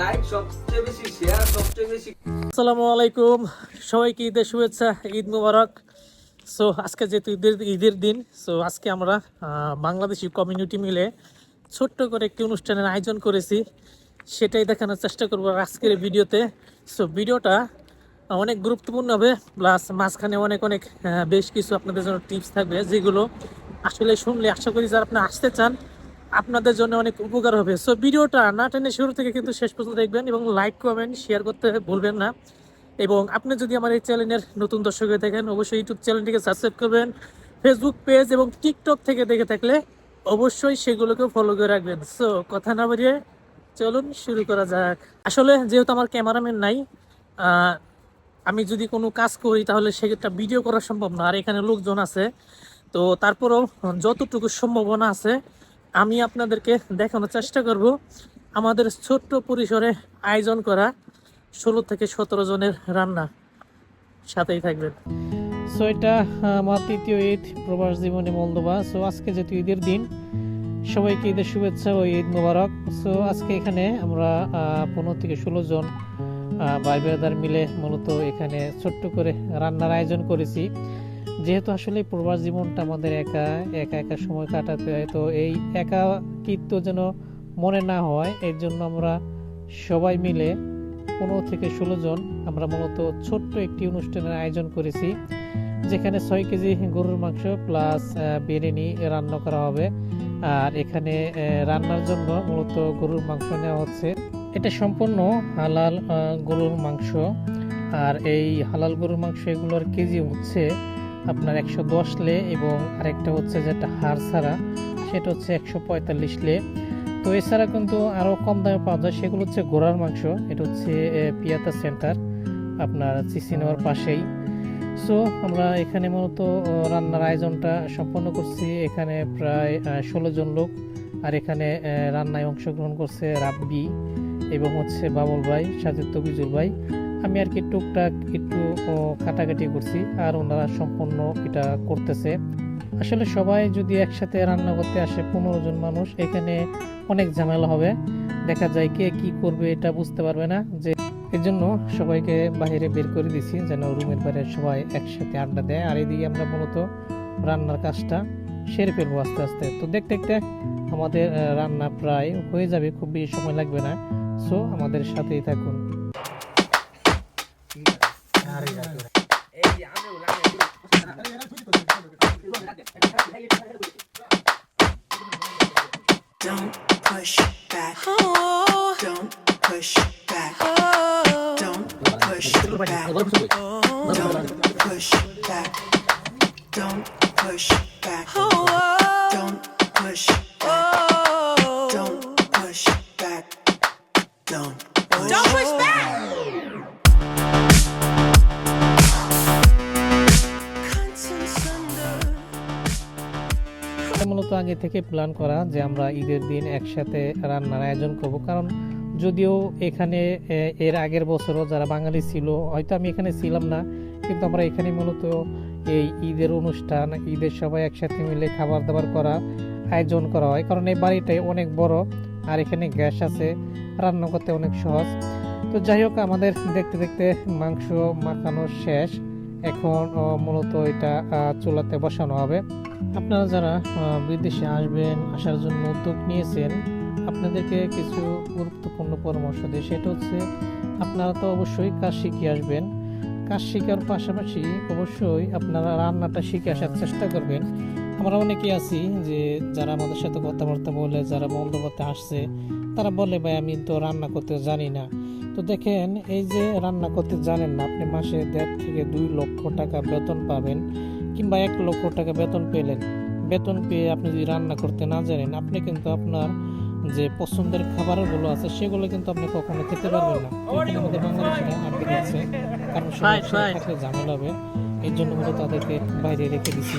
Like, সবচেয়ে বেশি share, সবচেয়ে বেশি। আসসালামু আলাইকুম, সবাইকে ঈদের শুভেচ্ছা, ঈদ মুবারক। সো আজকে যেহেতু ঈদের দিন, সো আজকে আমরা বাংলাদেশি কমিউনিটি মিলে ছোট্ট করে একটি অনুষ্ঠানের আয়োজন করেছি, সেটাই দেখানোর চেষ্টা করবো আজকের ভিডিওতে। সো ভিডিওটা অনেক গুরুত্বপূর্ণ হবে, প্লাস মাঝখানে অনেক অনেক বেশ কিছু আপনাদের জন্য টিপস থাকবে, যেগুলো আসলে শুনলে আশা করি যারা আপনারা আসতে চান আপনাদের জন্য অনেক উপকার হবে। সো ভিডিওটা না টেনে শুরু থেকে কিন্তু শেষ পর্যন্ত দেখবেন এবং লাইক কমেন্ট শেয়ার করতে ভুলবেন না। এবং আপনি যদি আমার এই চ্যানেলের নতুন দর্শক হয়ে থাকেন, অবশ্যই ইউটিউব চ্যানেলটিকে সাবস্ক্রাইব করবেন। ফেসবুক পেজ এবং টিকটক থেকে দেখে থাকলে অবশ্যই সেগুলোকেও ফলো করে রাখবেন। সো কথা না বাড়িয়ে চলুন শুরু করা যাক। আসলে যেহেতু আমার ক্যামেরাম্যান নাই, আমি যদি কোনো কাজ করি তাহলে সেটা ভিডিও করা সম্ভব না, আর এখানে লোকজন আছে। তো তারপরেও যতটুকু সম্ভাবনা আছে আমি আপনাদেরকে দেখানোর চেষ্টা করব আমাদের ছোট্ট পরিসরে আয়োজন করা 16 থেকে 17 জনের রান্না। সাথেই থাকবেন। সো এটা আমার তৃতীয় ঈদ প্রবাস জীবনে মলদোবা। সো আজকে যেহেতু ঈদের দিন, সবাইকে ঈদের শুভেচ্ছা ও ঈদ মোবারক। সো আজকে এখানে আমরা 15 থেকে 16 জন ভাই ব্রাদার মিলে মূলত এখানে ছোট্ট করে রান্নার আয়োজন করেছি। যেহেতু আসলে প্রবাস জীবনটা আমাদের একা একা সময় কাটাতে হয়, তো এই একাকিত্ব যেন মনে না হয়, এর জন্য আমরা সবাই মিলে 15 থেকে 16 জন আমরা মূলত ছোট্ট একটি অনুষ্ঠানের আয়োজন করেছি, যেখানে 6 কেজি গরুর মাংস প্লাস বিরিয়ানি রান্না করা হবে। আর এখানে রান্নার জন্য মূলত গরুর মাংস নেওয়া হচ্ছে। এটা সম্পূর্ণ হালাল গরুর মাংস। আর এই হালাল গরুর মাংস এগুলোর কেজি হচ্ছে আপনার 110 লে, এবং আরেকটা হচ্ছে যেটা হাড় ছাড়া সেটা হচ্ছে 145 লে। তো এছাড়া কিন্তু আরও কম দামে পাওয়া যায়, সেগুলো হচ্ছে ঘোড়ার মাংস। এটা হচ্ছে পিয়াতা সেন্টার, আপনার চিচিনোর পাশেই। সো আমরা এখানে মূলত রান্নার আয়োজনটা সম্পন্ন করছি। এখানে প্রায় 16 জন লোক। আর এখানে রান্নায় অংশগ্রহণ করছে রাব্বি এবং হচ্ছে বাবুল ভাই, সাথে তবিজুল ভাই। আমি আর কি টুকটাক একটু কাটাকাটি করছি, আর ওনারা সম্পূর্ণ এটা করতেছে। আসলে সবাই যদি একসাথে রান্না করতে আসে 15 জন মানুষ, এখানে অনেক ঝামেলা হবে, দেখা যায় কে কি করবে এটা বুঝতে পারবে না। যে এর জন্য সবাইকে বাইরে বের করে দিছি, যেন রুমের বাইরে সবাই একসাথে আড্ডা দেয়। আর এদিকে আমরা মূলত রান্নার কাজটা সেরে ফেলবো আস্তে আস্তে। তো দেখতে দেখতে আমাদের রান্না প্রায় হয়ে যাবে, খুব বেশি সময় লাগবে না। সো আমাদের সাথেই থাকুন। Don't push back. Don't push back. Don't push back. Don't push back. Don't push back. Don't push back. Don't push back. Don't push back. মূলত আগে থেকে প্ল্যান করা যে আমরা ঈদের দিন একসাথে রান্নার আয়োজন করব, কারণ যদিও এখানে এর আগের বছরও যারা বাঙালি ছিল, হয়তো আমি এখানে ছিলাম না, কিন্তু আমরা এখানে মূলত এই ঈদের অনুষ্ঠান, ঈদের সবাই একসাথে মিলে খাবার দাবার করা আয়োজন করা হয়। কারণ এই বাড়িটাই অনেক বড়, আর এখানে গ্যাস আছে, রান্না করতে অনেক সহজ। তো যাই হোক, আমাদের দেখতে দেখতে মাংস মাখানো শেষ। এখন মূলত এটা চুলাতে বসানো হবে। আপনারা যারা বিদেশে আসার জন্য উদ্যোগ নিয়েছেন, আপনাদেরকে কিছু গুরুত্বপূর্ণ পরামর্শ দিই। সেটা হচ্ছে আপনারা তো অবশ্যই কাজ শিখে আসবেন। কাজ শেখার পাশাপাশি অবশ্যই আপনারা রান্নাটা শিখে আসার চেষ্টা করবেন। আমরা অনেকেই আছি যে যারা আমাদের সাথে কথাবার্তা বলে, যারা বন্ধুবান্ধব আসছে, তারা বলে ভাই আমি তো রান্না করতে জানি না। তো দেখেন, এই যে রান্না করতে জানেন না, আপনি মাসে 1.5 থেকে 2 লক্ষ টাকা বেতন পাবেন, কিংবা 1 লক্ষ টাকা বেতন পেলেন। বেতন পেয়ে আপনি যদি রান্না করতে না জানেন, আপনি কিন্তু আপনার যে পছন্দের খাবারগুলো আছে সেগুলো কিন্তু আপনি কখনো খেতে পারবেন না। এখানে আমাদের বাংলাদেশিরা আটকে দিচ্ছে, কারণ থাকলে ঝামেলা হবে, এই জন্য মূলত তাদেরকে বাইরে রেখে দিছি।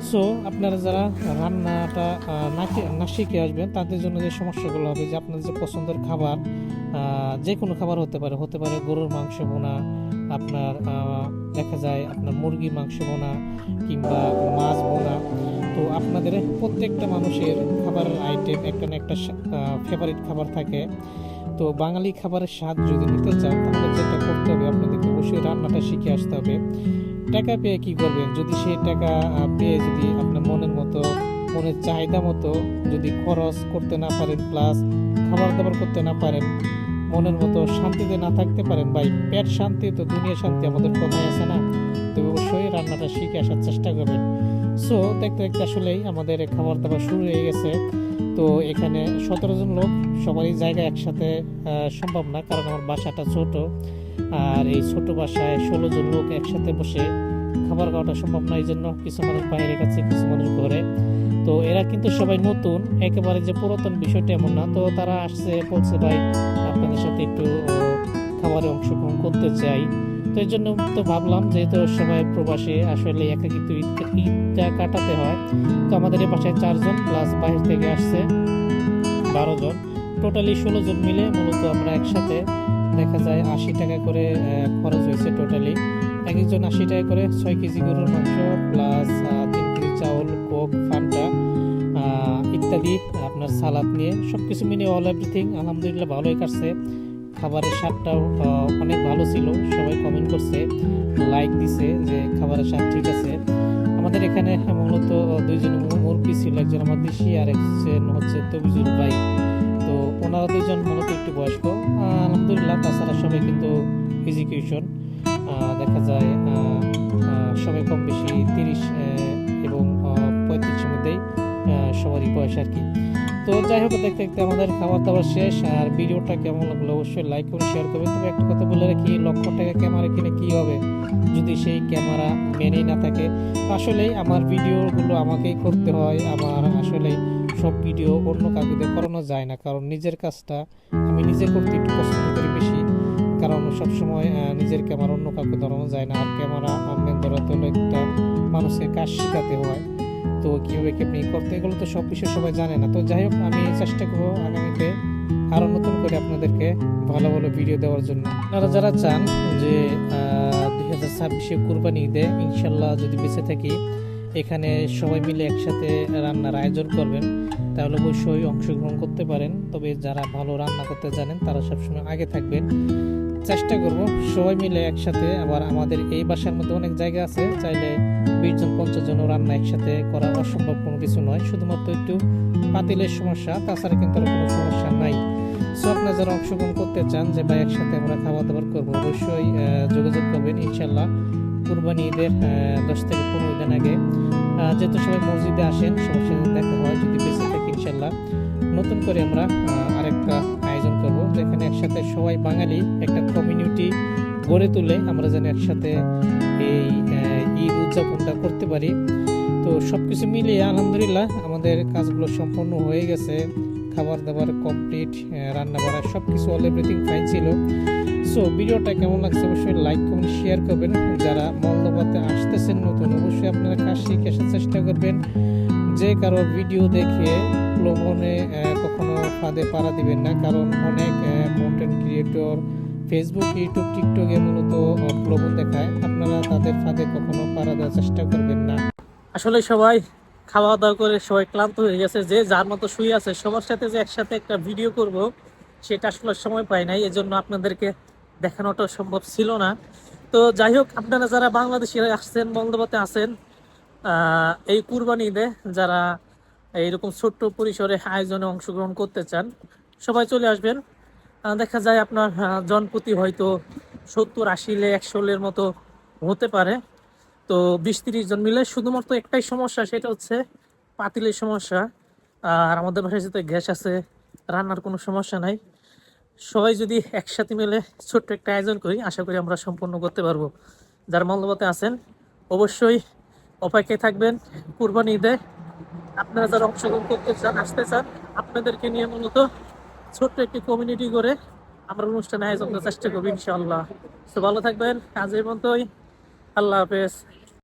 সো আপনারা যারা রান্নাটা না শিখে আসবেন, তাদের জন্য যে সমস্যাগুলো হবে, যে আপনার যে পছন্দের খাবার, যে কোনো খাবার হতে পারে গরুর মাংস বোনা, আপনার দেখা যায় আপনার মুরগির মাংস বোনা, কিংবা মাছ বোনা, তো আপনাদের প্রত্যেকটা মানুষের খাবারের আইটেম একটা না একটা ফেভারিট খাবার থাকে। তো বাঙালি খাবারের স্বাদ যদি নিতে চান তাহলে যেটা করতে হবে আপনাদেরকে অবশ্যই রান্নাটা শিখে আসতে হবে। টাকা পেয়ে কি করবেন, যদি সেই টাকা পেয়ে যদি আপনার মনের মতো মনের চাহিদা মতো যদি খরচ করতে না পারেন, প্লাস খাবার দাবার করতে না পারেন, মনের মতো শান্তিতে না থাকতে পারেন, ভাই পেট শান্তি তো দুনিয়া শান্তি আমাদের কথাই আছে না। তো অবশ্যই রান্নাটা শিখে আসার চেষ্টা করবেন। সো দেখতে দেখতে আসলেই আমাদের খাবার দাবার শুরু হয়ে গেছে। তো এখানে 17 জন লোক, সবারই জায়গা একসাথে সম্ভব না, কারণ আমার বাসাটা ছোট, আর এই ছোট বাসায় 16 জন লোক একসাথে বসে খাবার খাওয়াটা সম্ভব না। এই জন্য কিছু মানুষ বাইরে গেছে, কিছু মানুষ ঘরে। তো এরা কিন্তু সবাই নতুন, একেবারে যে পুরাতন বিষয়টা এমন না। তো তারা আসছে, বলছে ভাই আপনাদের সাথে একটু খাবারে অংশগ্রহণ করতে চাই। তো এই জন্য তো ভাবলাম যেহেতু সবাই প্রবাসী, আসলে একাকিত্ব ঈদটা কাটাতে হয়। তো আমাদের এই বাসায় 4 জন প্লাস বাইরে থেকে আসছে 12 জন, টোটালি 16 জন মিলে মূলত আমরা একসাথে দেখা যায় 80 টাকা করে খরচ হয়েছে। টোটালি এক একজন 80 টাকা করে 6 কেজি গরুর মাংস প্লাস 3 কেজি চাউল, কোক, ফান্টা ইত্যাদি, আপনার সালাদ নিয়ে সবকিছু মিলিয়ে অল এভরিথিং আলহামদুলিল্লাহ ভালোই কাটছে। খাবারের স্বাদটাও অনেক ভালো ছিল, সবাই কমেন্ট করছে, লাইক দিছে যে খাবারের স্বাদ ঠিক আছে। আমাদের এখানে মূলত 2 জন মুরব্বী ছিল, একজন আমার দেশি আর একজন হচ্ছে তবিজুল ভাই। তো ওনারা 2 জন মূলত একটু বয়স্ক আলহামদুলিল্লাহ, তাছাড়া সবাই কিন্তু এডুকেশন দেখা যায় সবাই কম বেশি 30 এবং 35-এর মধ্যেই সবারই বয়স আর কি। তো যাই হোক, দেখতে দেখতে আমাদের খাবার দাবার শেষ। আর ভিডিওটা কেমন লাগলো অবশ্যই লাইক করে শেয়ার করবেন। তবে একটা কথা বলে রাখি, লক্ষ টাকা ক্যামেরা কিনে কি হবে যদি সেই ক্যামেরা মেনেই না থাকে। আসলেই আমার ভিডিওগুলো আমাকেই করতে হয়, আমার আসলে সব ভিডিও অন্য কাউকে করানো যায় না, কারণ নিজের কাজটা আমি নিজে করতে একটু পছন্দ করি বেশি, কারণ সবসময় নিজের ক্যামেরা অন্য কাউকে ধরানো যায় না। আর ক্যামেরা ম্যান ধরাতে হলে একটা মানুষকে কাজ শেখাতে হয়, তো কীভাবে কেমনি করতে, এগুলো তো সব বিষয় সবাই জানে না। তো যাই হোক, আমি চেষ্টা করবো আগামীতে আরও নতুন করে আপনাদেরকে ভালো ভালো ভিডিও দেওয়ার জন্য। আপনারা যারা চান যে 2026-এ কুরবানি ঈদে ইনশাল্লাহ যদি বেঁচে থাকি এখানে সবাই মিলে একসাথে রান্নার আয়োজন করবেন, তাহলে অবশ্যই অংশগ্রহণ করতে পারেন। তবে যারা ভালো রান্না করতে জানেন তারা সবসময় আগে থাকবেন। চেষ্টা করব সবাই মিলে একসাথে। আবার আমাদের এই বাসার মধ্যে অনেক জায়গা আছে, চাইলে 20 জন 50 জন রান্না একসাথে করা অসম্ভব কোনো কিছু নয়, শুধুমাত্র একটু পাতিলের সমস্যা, তাছাড়া কিন্তু আর কোনো সমস্যা নাই। সো আপনারা যারা অংশগ্রহণ করতে চান যে ভাই একসাথে আমরা খাওয়া দাওয়া করবো, অবশ্যই যোগাযোগ করবেন ইনশাল্লাহ কুরবানি ঈদের 10 থেকে 15 দিন আগে। যেহেতু সবাই মসজিদে আসেন, সবার সাথে দেখা হয়, যদি বেঁচে থাকি ইনশাল্লাহ নতুন করে আমরা আরেকটা আয়োজন করব, যেখানে একসাথে সবাই বাঙালি একটা কমিউনিটি গড়ে তুলে আমরা যেন একসাথে এই ঈদ উদযাপনটা করতে পারি। তো সবকিছু মিলিয়ে আলহামদুলিল্লাহ আমাদের কাজগুলো সম্পন্ন হয়ে গেছে, খাবার দাবার কমপ্লিট, রান্না বাড়া সব কিছু অল এভরিথিং ফাইন ছিল। সো ভিডিওটা কেমন লাগছে অবশ্যই লাইক কমেন্ট শেয়ার করবেন। যারা মলদোবাতে আসতেছেন নতুন, অবশ্যই আপনারা কাজ শিখে আসার চেষ্টা করবেন। যে কারো ভিডিও দেখে প্রলোভনে কখনো ফাঁদে পাড়া দিবেন না, কারণ অনেক কন্টেন্ট ক্রিয়েটর ফেসবুক, ইউটিউব, টিকটকে মূলত প্রলোভন দেখায়, আপনারা তাদের ফাঁদে কখনো পাড়া দেওয়ার চেষ্টা করবেন না। আসলে সবাই খাওয়া দাওয়া করে সবাই ক্লান্ত হয়ে গেছে, যে যার মতো শুয়ে আছে, সবার সাথে যে একসাথে একটা ভিডিও করব সেটা আসলে সময় পাই নাই, এজন্য আপনাদেরকে দেখানোটা সম্ভব ছিল না। তো যাই হোক, আপনারা যারা বাংলাদেশে আসছেন, মলদোবাতে আছেন, এই কুরবানি ঈদে যারা এইরকম ছোট্ট পরিসরে আয়োজনে অংশগ্রহণ করতে চান সবাই চলে আসবেন। দেখা যায় আপনার জনপ্রতি হয়তো 70-80 100 মতো হতে পারে। তো 20-30 জন মিলে, শুধুমাত্র একটাই সমস্যা, সেটা হচ্ছে পাতিলের সমস্যা। আর আমাদের বাসায় যেহেতু গ্যাস আছে, রান্নার কোনো সমস্যা নাই। সবাই যদি একসাথে মিলে ছোট্ট একটা আয়োজন করি, আশা করি আমরা সম্পন্ন করতে পারবো। যারা মলদোবাতে আছেন অবশ্যই অপেক্ষায় থাকবেন কুরবানি ঈদে। আপনারা যারা অংশগ্রহণ করতে চান, আসতে চান, আপনাদেরকে নিয়ে মূলত ছোট্ট একটি কমিউনিটি করে আমরা অনুষ্ঠান আয়োজন করার চেষ্টা করবো ইনশাআল্লাহ। তো ভালো থাকবেন, আজ এই পর্যন্তই, আল্লাহ হাফেজ।